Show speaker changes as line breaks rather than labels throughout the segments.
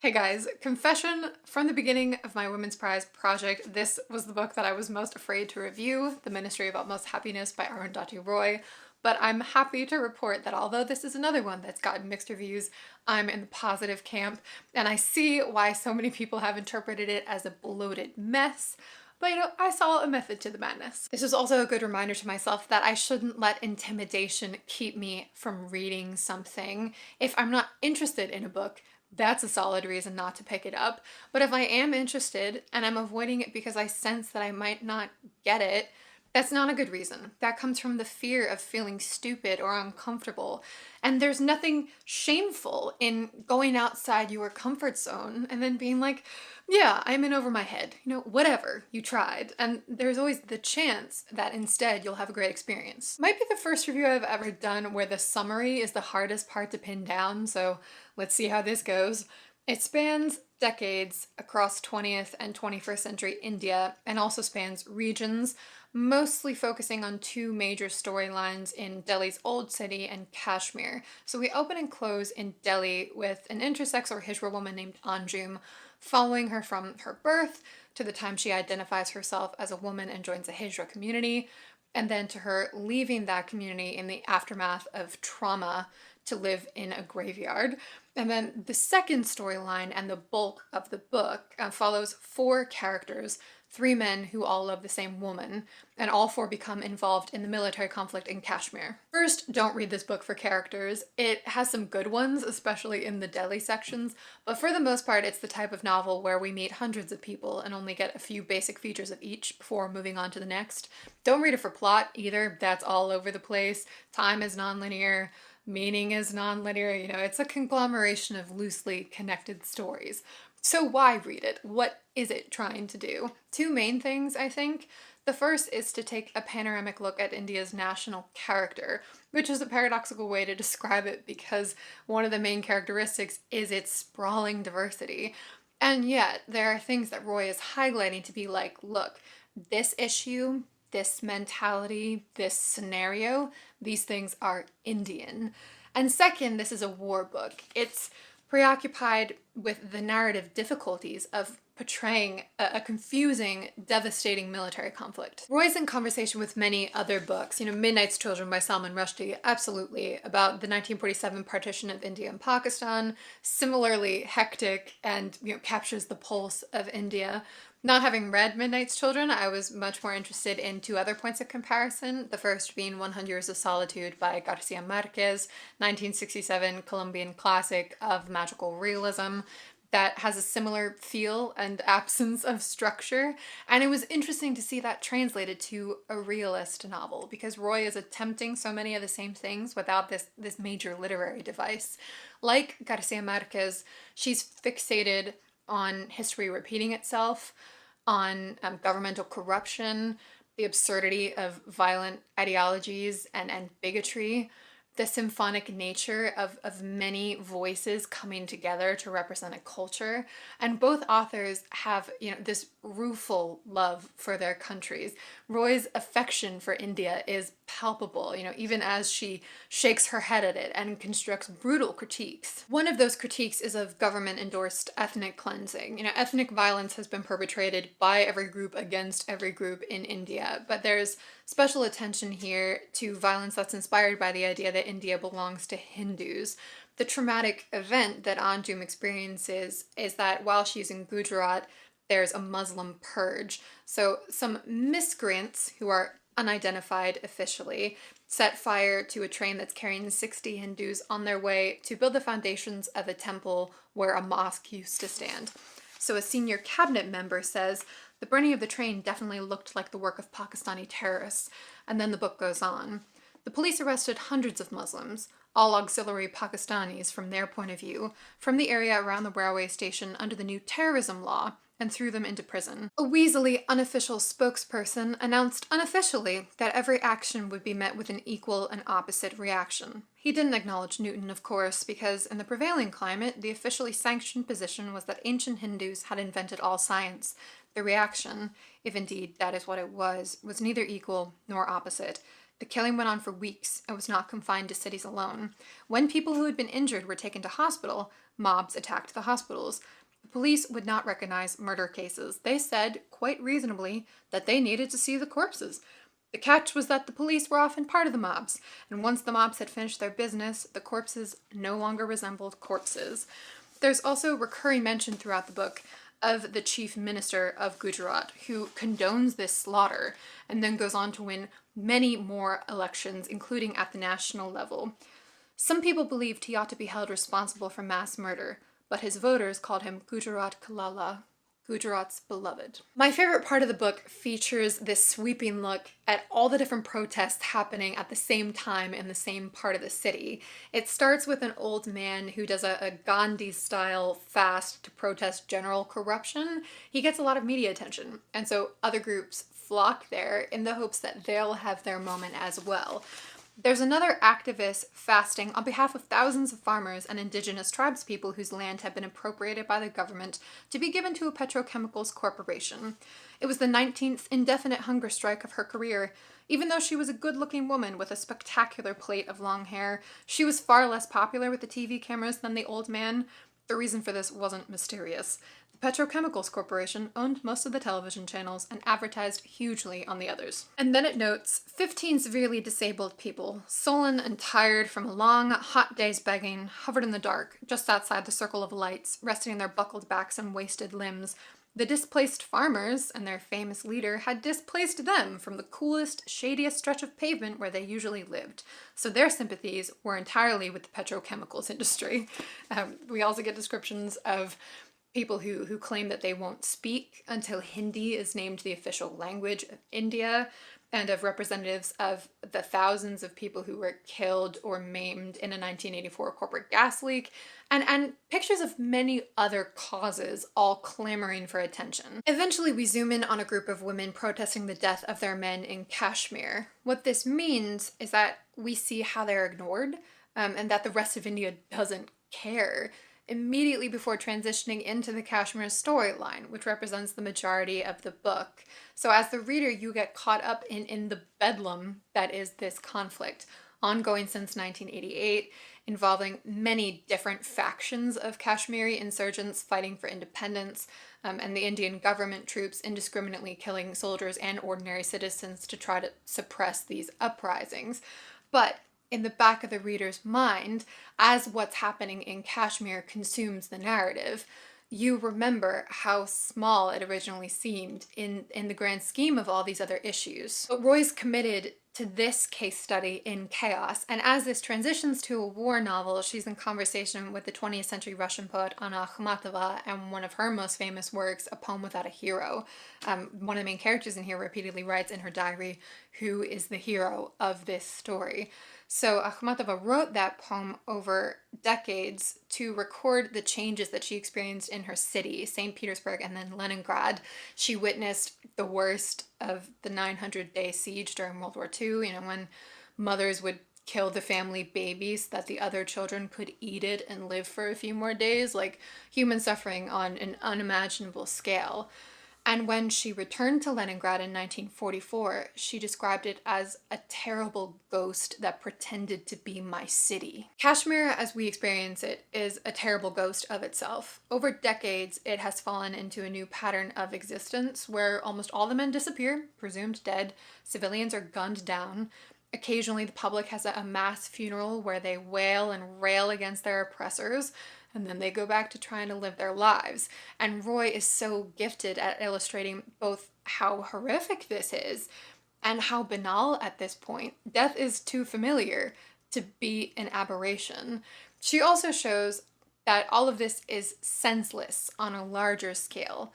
Hey guys, confession, from the beginning of my Women's Prize project, this was the book that I was most afraid to review, The Ministry of Utmost Happiness by Arundhati Roy, but I'm happy to report that although this is another one that's gotten mixed reviews, I'm in the positive camp, and I see why so many people have interpreted it as a bloated mess. But I saw a method to the madness. This was also a good reminder to myself that I shouldn't let intimidation keep me from reading something. If I'm not interested in a book, that's a solid reason not to pick it up. But if I am interested and I'm avoiding it because I sense that I might not get it, that's not a good reason. That comes from the fear of feeling stupid or uncomfortable. And there's nothing shameful in going outside your comfort zone and then being like, yeah, I'm in over my head. Whatever, you tried. And there's always the chance that instead you'll have a great experience. Might be the first review I've ever done where the summary is the hardest part to pin down, so let's see how this goes. It spans decades across 20th and 21st century India and also spans regions, mostly focusing on two major storylines in Delhi's Old City and Kashmir. So we open and close in Delhi with an intersex or Hijra woman named Anjum, following her from her birth to the time she identifies herself as a woman and joins a Hijra community, and then to her leaving that community in the aftermath of trauma to live in a graveyard. And then the second storyline and the bulk of the book follows four characters, three men who all love the same woman, and all four become involved in the military conflict in Kashmir. First, don't read this book for characters. It has some good ones, especially in the Delhi sections, but for the most part, it's the type of novel where we meet hundreds of people and only get a few basic features of each before moving on to the next. Don't read it for plot either. That's all over the place. Time is nonlinear. Meaning is non-linear, it's a conglomeration of loosely connected stories. So why read it? What is it trying to do? Two main things, I think. The first is to take a panoramic look at India's national character, which is a paradoxical way to describe it because one of the main characteristics is its sprawling diversity. And yet, there are things that Roy is highlighting to be like, look, this issue, this mentality, this scenario, these things are Indian. And second, this is a war book. It's preoccupied with the narrative difficulties of portraying a confusing, devastating military conflict. Roy's in conversation with many other books, Midnight's Children by Salman Rushdie, absolutely, about the 1947 partition of India and Pakistan, similarly hectic and captures the pulse of India. Not having read Midnight's Children, I was much more interested in two other points of comparison, the first being 100 Years of Solitude by García Márquez, 1967 Colombian classic of magical realism that has a similar feel and absence of structure, and it was interesting to see that translated to a realist novel because Roy is attempting so many of the same things without this major literary device. Like García Márquez, she's fixated on history repeating itself, on governmental corruption, the absurdity of violent ideologies and bigotry, the symphonic nature of many voices coming together to represent a culture. And both authors have, this rueful love for their countries. Roy's affection for India is palpable, even as she shakes her head at it and constructs brutal critiques. One of those critiques is of government-endorsed ethnic cleansing. Ethnic violence has been perpetrated by every group against every group in India, but there's special attention here to violence that's inspired by the idea that India belongs to Hindus. The traumatic event that Anjum experiences is that while she's in Gujarat, there's a Muslim purge. So some miscreants, who are unidentified officially, set fire to a train that's carrying 60 Hindus on their way to build the foundations of a temple where a mosque used to stand. So a senior cabinet member says, the burning of the train definitely looked like the work of Pakistani terrorists. And then the book goes on. The police arrested hundreds of Muslims, all auxiliary Pakistanis from their point of view, from the area around the railway station under the new terrorism law, and threw them into prison. A weaselly, unofficial spokesperson announced unofficially that every action would be met with an equal and opposite reaction. He didn't acknowledge Newton, of course, because in the prevailing climate, the officially sanctioned position was that ancient Hindus had invented all science. The reaction, if indeed that is what it was neither equal nor opposite. The killing went on for weeks and was not confined to cities alone. When people who had been injured were taken to hospital, mobs attacked the hospitals. The police would not recognize murder cases. They said, quite reasonably, that they needed to see the corpses. The catch was that the police were often part of the mobs, and once the mobs had finished their business, the corpses no longer resembled corpses. There's also recurring mention throughout the book of the chief minister of Gujarat, who condones this slaughter and then goes on to win many more elections, including at the national level. Some people believed he ought to be held responsible for mass murder, but his voters called him Gujarat Kalala, Gujarat's beloved. My favorite part of the book features this sweeping look at all the different protests happening at the same time in the same part of the city. It starts with an old man who does a Gandhi-style fast to protest general corruption. He gets a lot of media attention, and so other groups flock there in the hopes that they'll have their moment as well. There's another activist fasting on behalf of thousands of farmers and indigenous tribespeople whose land had been appropriated by the government to be given to a petrochemicals corporation. It was the 19th indefinite hunger strike of her career. Even though she was a good-looking woman with a spectacular plait of long hair, she was far less popular with the TV cameras than the old man. The reason for this wasn't mysterious. The Petrochemicals Corporation owned most of the television channels and advertised hugely on the others. And then it notes, 15 severely disabled people, sullen and tired from a long, hot day's begging, hovered in the dark, just outside the circle of lights, resting on their buckled backs and wasted limbs. The displaced farmers and their famous leader had displaced them from the coolest, shadiest stretch of pavement where they usually lived. So their sympathies were entirely with the petrochemicals industry. We also get descriptions of people who claim that they won't speak until Hindi is named the official language of India, and of representatives of the thousands of people who were killed or maimed in a 1984 corporate gas leak, and pictures of many other causes all clamoring for attention. Eventually we zoom in on a group of women protesting the death of their men in Kashmir. What this means is that we see how they're ignored, and that the rest of India doesn't care, immediately before transitioning into the Kashmir storyline, which represents the majority of the book. So as the reader, you get caught up in the bedlam that is this conflict, ongoing since 1988, involving many different factions of Kashmiri insurgents fighting for independence, and the Indian government troops indiscriminately killing soldiers and ordinary citizens to try to suppress these uprisings. But in the back of the reader's mind, as what's happening in Kashmir consumes the narrative, you remember how small it originally seemed in the grand scheme of all these other issues. But Roy's committed to this case study in chaos, and as this transitions to a war novel, she's in conversation with the 20th century Russian poet Anna Akhmatova, and one of her most famous works, A Poem Without a Hero. One of the main characters in here repeatedly writes in her diary, who is the hero of this story. So Akhmatova wrote that poem over decades to record the changes that she experienced in her city, St. Petersburg and then Leningrad. She witnessed the worst of the 900-day siege during World War II, when mothers would kill the family baby so that the other children could eat it and live for a few more days, like human suffering on an unimaginable scale. And when she returned to Leningrad in 1944, she described it as a terrible ghost that pretended to be my city. Kashmir, as we experience it, is a terrible ghost of itself. Over decades, it has fallen into a new pattern of existence where almost all the men disappear, presumed dead, civilians are gunned down. Occasionally, the public has a mass funeral where they wail and rail against their oppressors, and then they go back to trying to live their lives. And Roy is so gifted at illustrating both how horrific this is and how banal at this point. Death is too familiar to be an aberration. She also shows that all of this is senseless on a larger scale,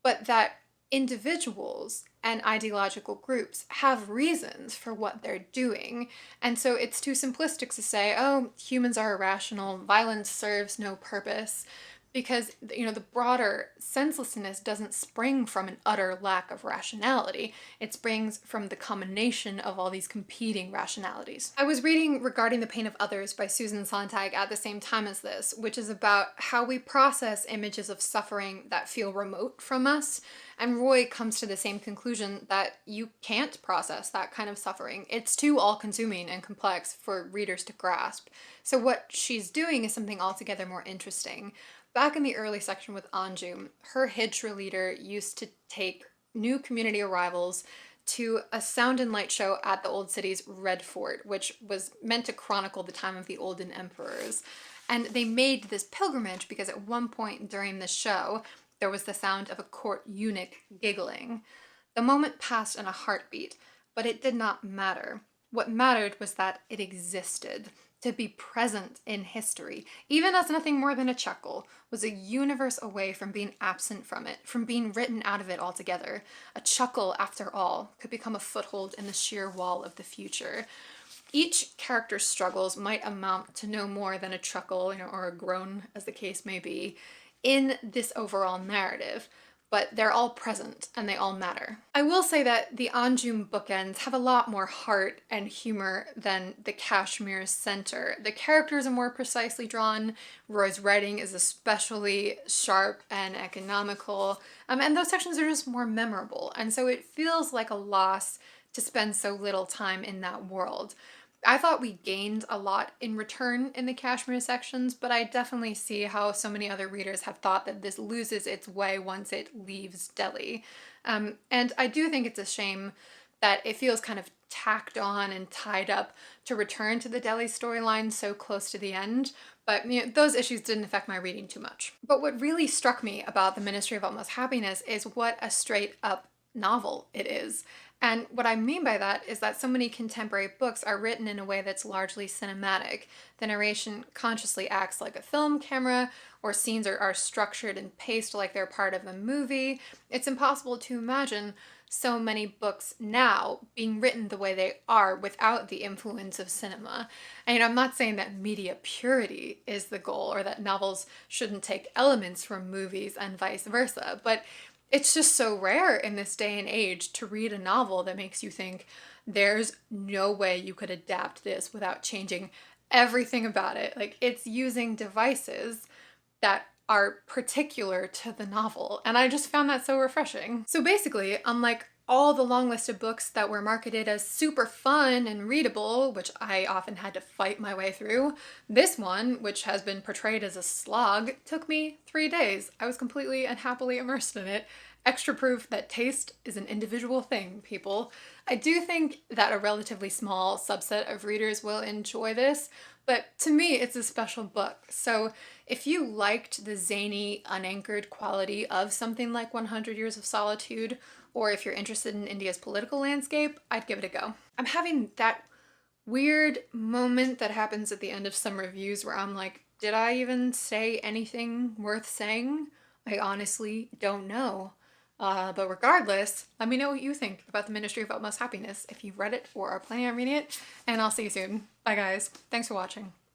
but that individuals and ideological groups have reasons for what they're doing. And so it's too simplistic to say, oh, humans are irrational, violence serves no purpose. because, you know, the broader senselessness doesn't spring from an utter lack of rationality. It springs from the combination of all these competing rationalities. I was reading Regarding the Pain of Others by Susan Sontag at the same time as this, which is about how we process images of suffering that feel remote from us. And Roy comes to the same conclusion that you can't process that kind of suffering. It's too all-consuming and complex for readers to grasp. So what she's doing is something altogether more interesting. Back in the early section with Anjum, her Hijra leader used to take new community arrivals to a sound and light show at the old city's Red Fort, which was meant to chronicle the time of the olden emperors. And they made this pilgrimage because at one point during the show, there was the sound of a court eunuch giggling. The moment passed in a heartbeat, but it did not matter. What mattered was that it existed. To be present in history, even as nothing more than a chuckle, was a universe away from being absent from it, from being written out of it altogether. A chuckle, after all, could become a foothold in the sheer wall of the future. Each character's struggles might amount to no more than a chuckle, you know, or a groan, as the case may be, in this overall narrative. But they're all present and they all matter. I will say that the Anjum bookends have a lot more heart and humor than the Kashmir center. The characters are more precisely drawn, Roy's writing is especially sharp and economical, and those sections are just more memorable, and so it feels like a loss to spend so little time in that world. I thought we gained a lot in return in the Kashmir sections, but I definitely see how so many other readers have thought that this loses its way once it leaves Delhi. And I do think it's a shame that it feels kind of tacked on and tied up to return to the Delhi storyline so close to the end, but you know, those issues didn't affect my reading too much. But what really struck me about The Ministry of Utmost Happiness is what a straight up novel it is. And what I mean by that is that so many contemporary books are written in a way that's largely cinematic. The narration consciously acts like a film camera, or scenes are structured and paced like they're part of a movie. It's impossible to imagine so many books now being written the way they are without the influence of cinema. And I'm not saying that media purity is the goal or that novels shouldn't take elements from movies and vice versa, but it's just so rare in this day and age to read a novel that makes you think there's no way you could adapt this without changing everything about it. Like, it's using devices that are particular to the novel, and I just found that so refreshing. So basically, unlike all the long-listed books that were marketed as super fun and readable, which I often had to fight my way through, this one, which has been portrayed as a slog, took me 3 days. I was completely and happily immersed in it. Extra proof that taste is an individual thing, people. I do think that a relatively small subset of readers will enjoy this, but to me it's a special book. So if you liked the zany, unanchored quality of something like 100 Years of Solitude, or if you're interested in India's political landscape, I'd give it a go. I'm having that weird moment that happens at the end of some reviews where I'm like, did I even say anything worth saying? I honestly don't know. But regardless, let me know what you think about The Ministry of Utmost Happiness if you've read it or are planning on reading it, and I'll see you soon. Bye guys. Thanks for watching.